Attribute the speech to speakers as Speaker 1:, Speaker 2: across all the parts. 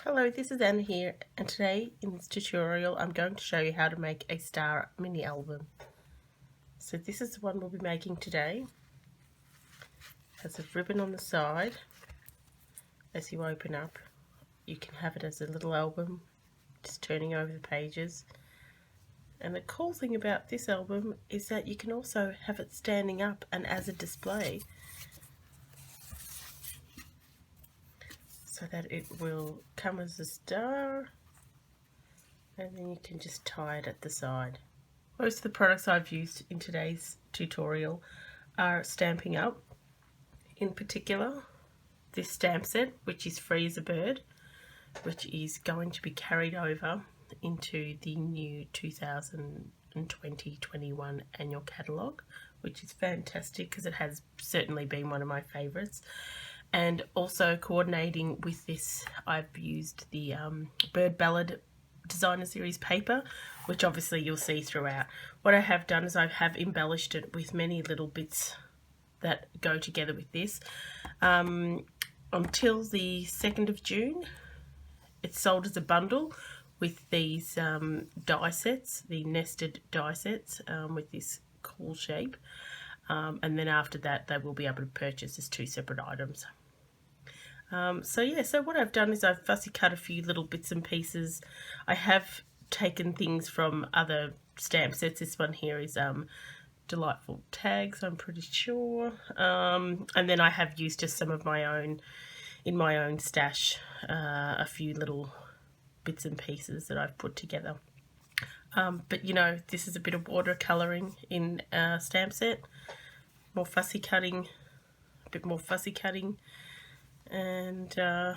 Speaker 1: Hello, this is Anna here, and today in this tutorial I'm going to show you how to make a star mini album. So this is the one we'll be making today. It has a ribbon on the side. As you open up, you can have it as a little album, just turning over the pages. And the cool thing about this album is that you can also have it standing up and as a display, so that it will come as a star, and then you can just tie it at the side. Most of the products I've used in today's tutorial are Stampin' Up. In particular, this stamp set, which is Free as a Bird, which is going to be carried over into the new 2020-21 annual catalogue, which is fantastic because it has certainly been one of my favourites. And also coordinating with this, I've used the Ballard Designer Series paper, which obviously you'll see throughout. What I have done is I have embellished it with many little bits that go together with this. Until the 2nd of June, it's sold as a bundle with these die sets, the nested die sets with this cool shape. And then after that, they will be able to purchase as two separate items. So what I've done is I've fussy cut a few little bits and pieces. I have taken things from other stamp sets. This one here is Delightful Tags, I'm pretty sure. And then I have used just some of my own, in my own stash, a few little bits and pieces that I've put together. But you know, this is a bit of watercolouring in a stamp set. More fussy cutting, a bit more fussy cutting. And yeah,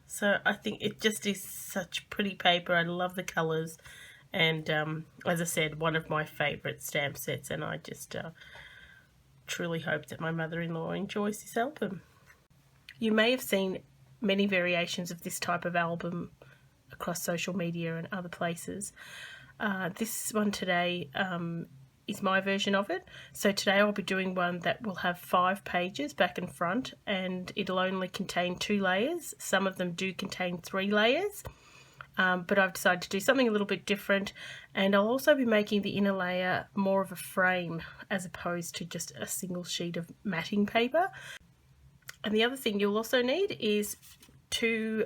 Speaker 1: so I think it just is such pretty paper. I love the colours, and as I said, one of my favourite stamp sets, and I just truly hope that my mother-in-law enjoys this album. You may have seen many variations of this type of album across social media and other places. This one today is my version of it. So today I'll be doing one that will have 5 pages back and front, and it'll only contain 2 layers. Some of them do contain 3 layers, but I've decided to do something a little bit different, and I'll also be making the inner layer more of a frame as opposed to just a single sheet of matting paper. And the other thing you'll also need is 2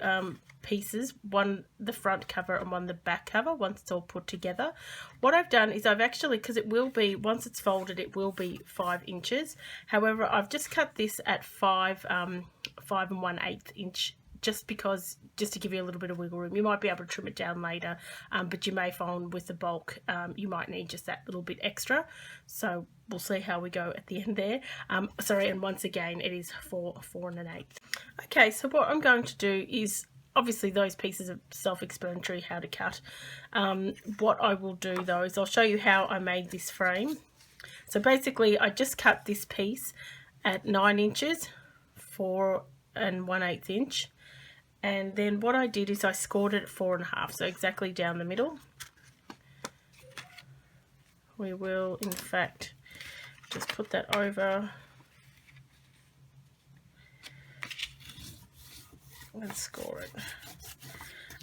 Speaker 1: pieces, one the front cover and one the back cover, once it's all put together. What I've done is I've actually, because it will be, once it's folded, it will be 5 inches. However, I've just cut this at 5 1/8 inch, just to give you a little bit of wiggle room. You might be able to trim it down later, but you may find with the bulk you might need just that little bit extra. So we'll see how we go at the end there. Sorry, and once again, it is 4 1/8. Okay, so what I'm going to do is, obviously those pieces are self-explanatory how to cut. What I will do though is I'll show you how I made this frame. So basically I just cut this piece at 9 inches, 4 1/8 inch. And then what I did is I scored it at 4 1/2, so exactly down the middle. We will in fact just put that over and score it.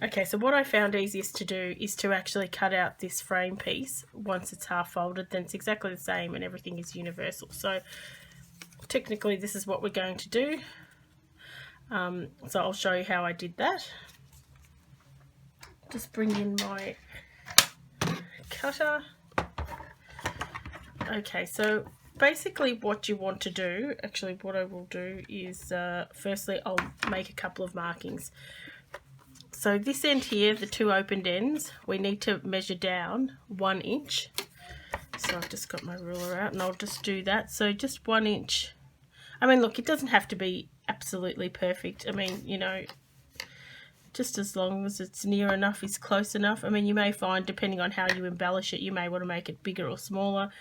Speaker 1: Okay, so what I found easiest to do is to actually cut out this frame piece once it's half folded. Then it's exactly the same and everything is universal. So technically this is what we're going to do. So I'll show you how I did that. Just bring in my cutter. Okay, so basically what you want to do, actually what I will do is firstly I'll make a couple of markings. So this end here, the 2 opened ends, we need to measure down 1 inch. So I've just got my ruler out and I'll just do that. So just 1 inch. I mean, look, it doesn't have to be absolutely perfect. I mean, you know, just as long as it's near enough, is close enough. I mean, you may find, depending on how you embellish it, you may want to make it bigger or smaller.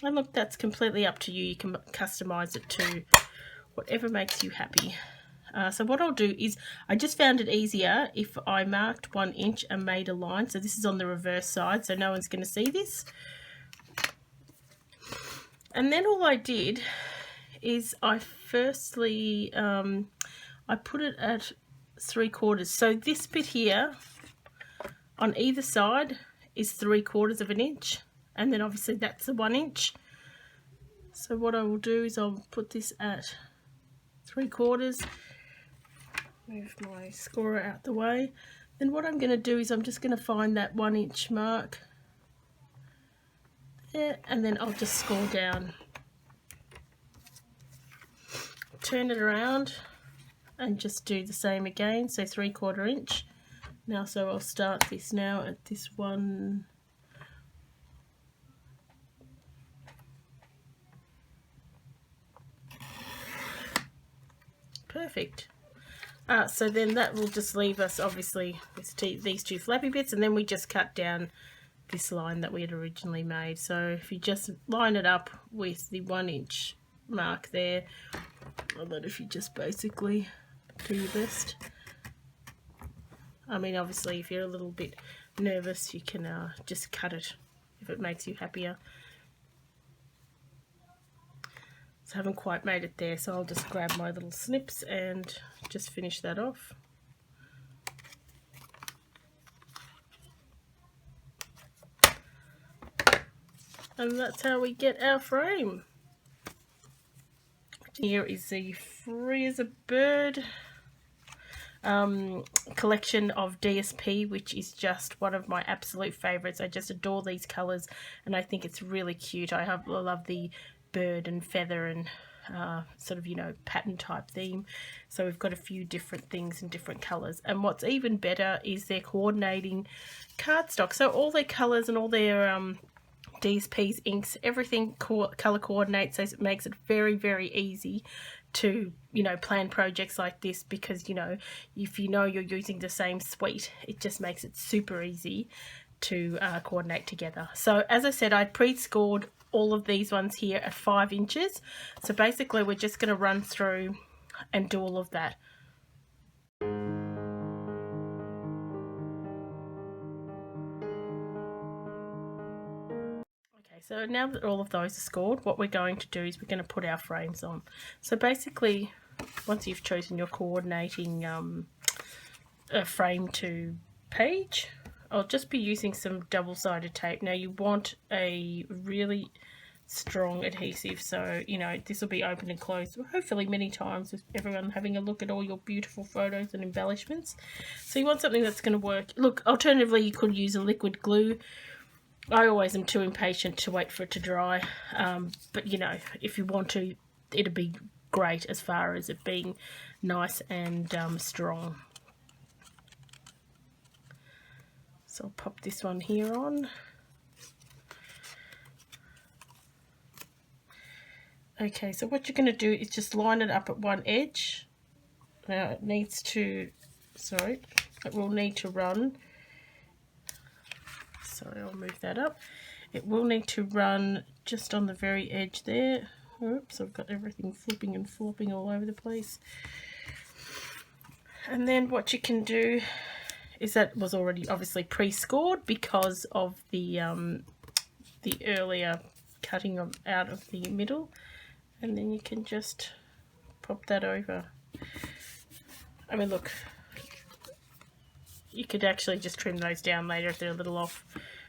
Speaker 1: And look, that's completely up to you. You can customize it to whatever makes you happy. So what I'll do is, I just found it easier if I marked 1 inch and made a line. So this is on the reverse side, so no one's going to see this. And then all I did is I firstly, I put it at 3/4. So this bit here on either side is 3/4 of an inch, and then obviously that's the 1 inch. So what I will do is I'll put this at 3/4, move my scorer out the way. Then what I'm going to do is I'm just going to find that 1 inch mark there, and then I'll just score down. Turn it around and just do the same again, so 3/4 inch. Now, so I'll start this now at this one. Perfect. So then that will just leave us obviously with these two flappy bits, and then we just cut down this line that we had originally made. So if you just line it up with the 1 inch mark there, and then if you just basically do your best. I mean, obviously if you're a little bit nervous, you can just cut it if it makes you happier. So I haven't quite made it there, so I'll just grab my little snips and just finish that off. And that's how we get our frame. Here is the Free as a Bird collection of DSP, which is just one of my absolute favorites. I just adore these colors, and I think it's really cute. I love the bird and feather and sort of, you know, pattern type theme. So we've got a few different things in different colors, and what's even better is their coordinating cardstock. So all their colors and all their DSPs, inks, everything color coordinates, so it makes it very, very easy to, you know, plan projects like this, because, you know, if you know you're using the same suite, it just makes it super easy to coordinate together. So as I said, I pre-scored all of these ones here at 5 inches. So basically we're just going to run through and do all of that. So now that all of those are scored, what we're going to do is we're going to put our frames on. So basically, once you've chosen your coordinating frame to page, I'll just be using some double-sided tape. Now you want a really strong adhesive, so, you know, this will be open and closed hopefully many times with everyone having a look at all your beautiful photos and embellishments. So you want something that's going to work. Look, alternatively you could use a liquid glue. I always am too impatient to wait for it to dry, but, you know, if you want to, it'd be great as far as it being nice and strong. So I'll pop this one here on. Okay, so what you're going to do is just line it up at one edge. Now it needs to, sorry, it will need to run. Sorry, I'll move that up. It will need to run just on the very edge there. Oops, I've got everything flipping and flopping all over the place. And then what you can do is, that was already obviously pre-scored because of the earlier cutting out of the middle, and then you can just pop that over. I mean, look, you could actually just trim those down later if they're a little off.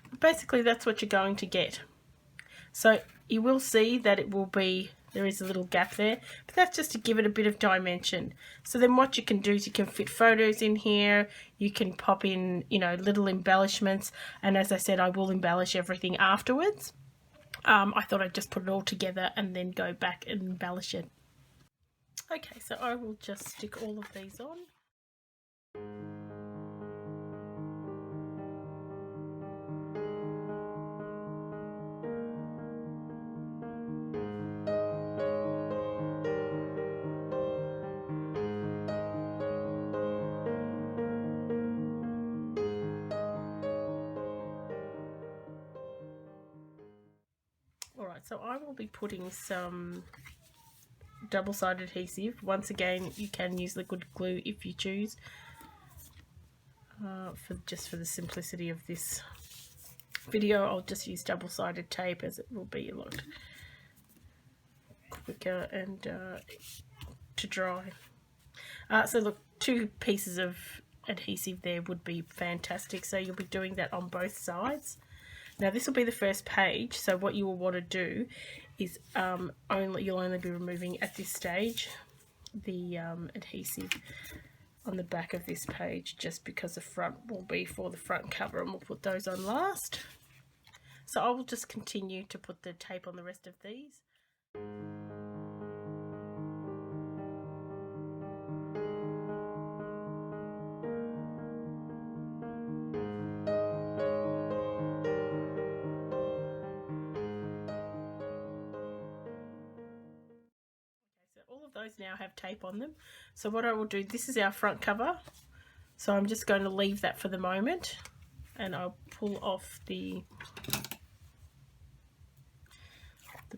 Speaker 1: But basically that's what you're going to get. So you will see that it will be, there is a little gap there, but that's just to give it a bit of dimension. So then what you can do is you can fit photos in here, you can pop in, you know, little embellishments, and as I said, I will embellish everything afterwards. I thought I'd just put it all together and then go back and embellish it. Okay, so I will just stick all of these on. Alright, so I will be putting some double-sided adhesive. Once again, you can use liquid glue if you choose, just for the simplicity of this video. I'll just use double-sided tape, as it will be a lot quicker and to dry. So look, 2 pieces of adhesive there would be fantastic. So you'll be doing that on both sides. Now this will be the first page, so what you will want to do is you'll only be removing at this stage the adhesive on the back of this page, just because the front will be for the front cover, and we'll put those on last. So I will just continue to put the tape on the rest of these. All of those now have tape on them. So what I will do, this is our front cover, so I'm just going to leave that for the moment, and I'll pull off the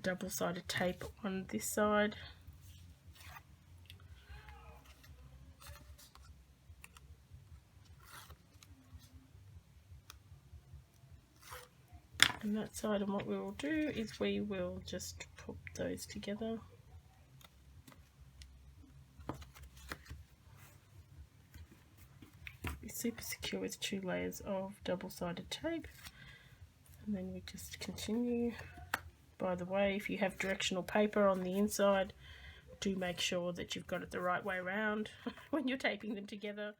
Speaker 1: double-sided tape on this side. And that side, and what we will do is we will just put those together. Super secure with 2 layers of double-sided tape, and then we just continue. By the way, if you have directional paper on the inside, do make sure that you've got it the right way around when you're taping them together.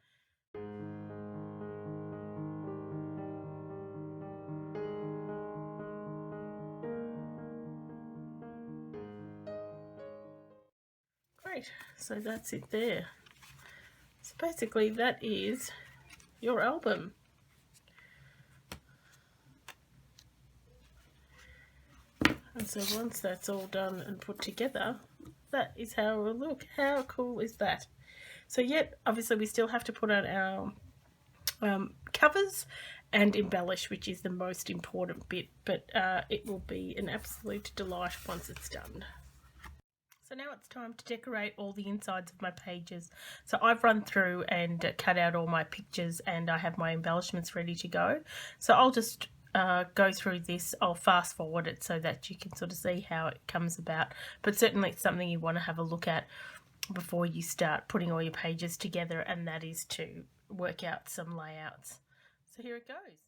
Speaker 1: Great, so that's it there. So basically that is your album. And so once that's all done and put together, that is how it will look. How cool is that? So yet, obviously we still have to put on our covers and embellish, which is the most important bit, but it will be an absolute delight once it's done. So now it's time to decorate all the insides of my pages. So I've run through and cut out all my pictures, and I have my embellishments ready to go. So I'll just go through this. I'll fast forward it so that you can sort of see how it comes about. But certainly it's something you want to have a look at before you start putting all your pages together, and that is to work out some layouts. So here it goes.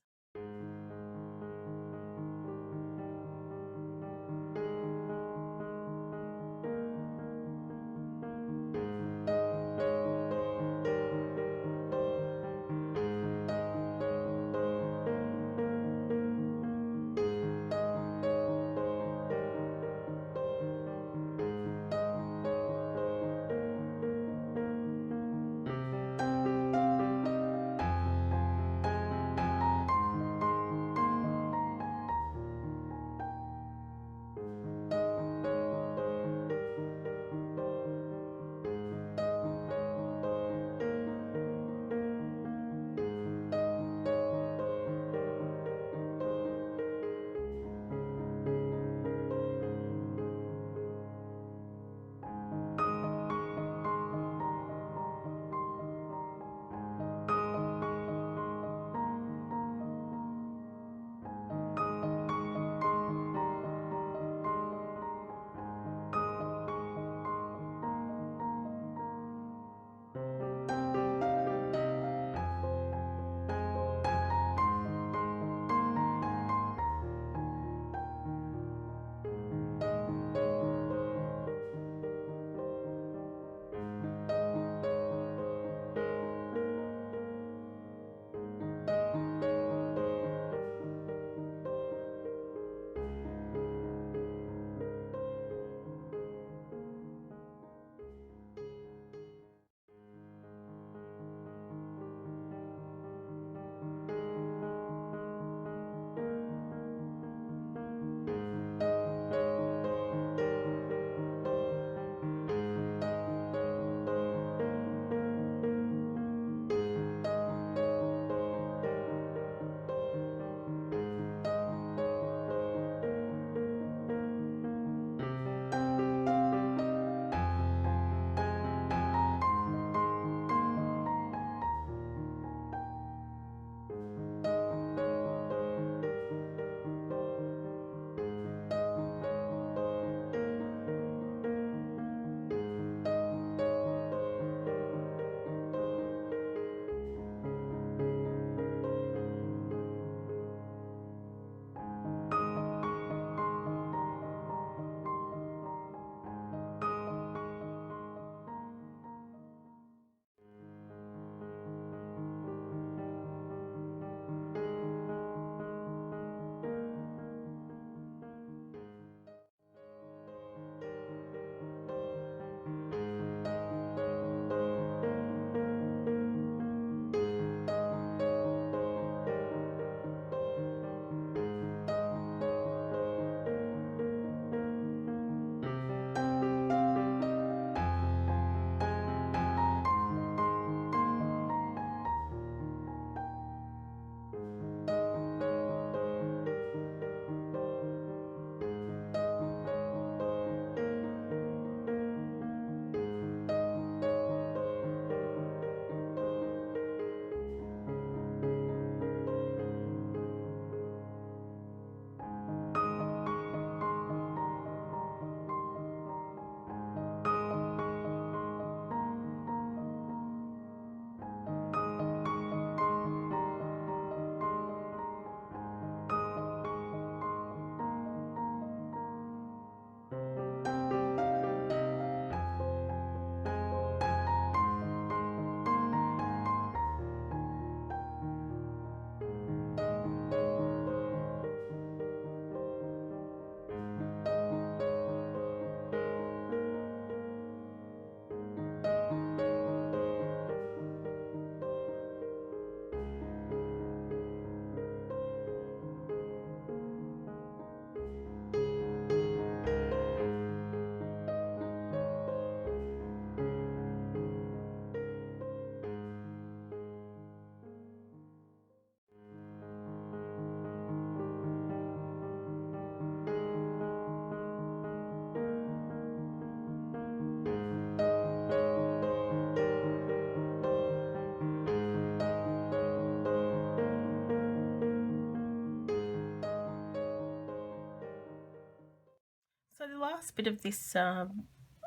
Speaker 1: So the last bit of this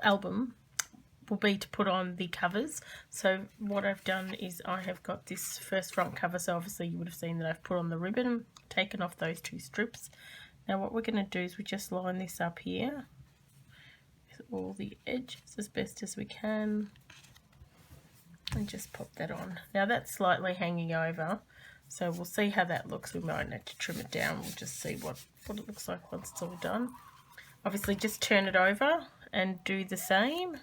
Speaker 1: album will be to put on the covers. So what I've done is I have got this first front cover, so obviously you would have seen that I've put on the ribbon, taken off those 2 strips. Now what we're going to do is we just line this up here with all the edges as best as we can and just pop that on. Now that's slightly hanging over, so we'll see how that looks. We might have to trim it down. We'll just see what it looks like once it's all done. Obviously just turn it over and do the same.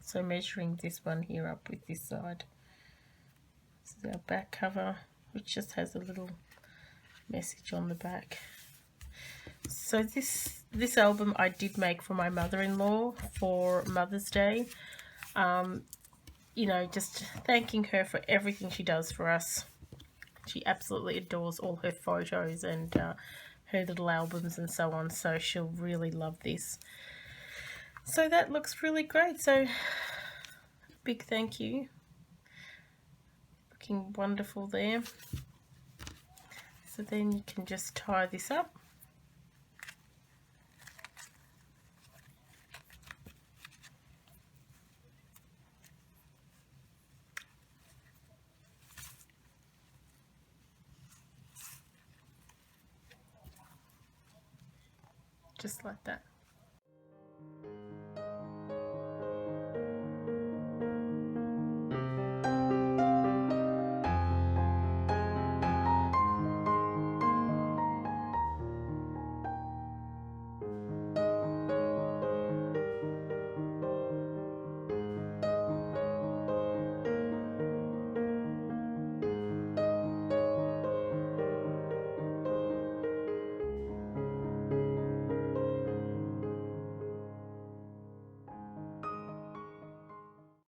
Speaker 1: So measuring this one here up with this side. This is our back cover, which just has a little message on the back. So this album I did make for my mother-in-law for Mother's Day. You know, just thanking her for everything she does for us. She absolutely adores all her photos and her little albums and so on, so she'll really love this. So that looks really great. So big thank you. Looking wonderful there. So then you can just tie this up. Just like that.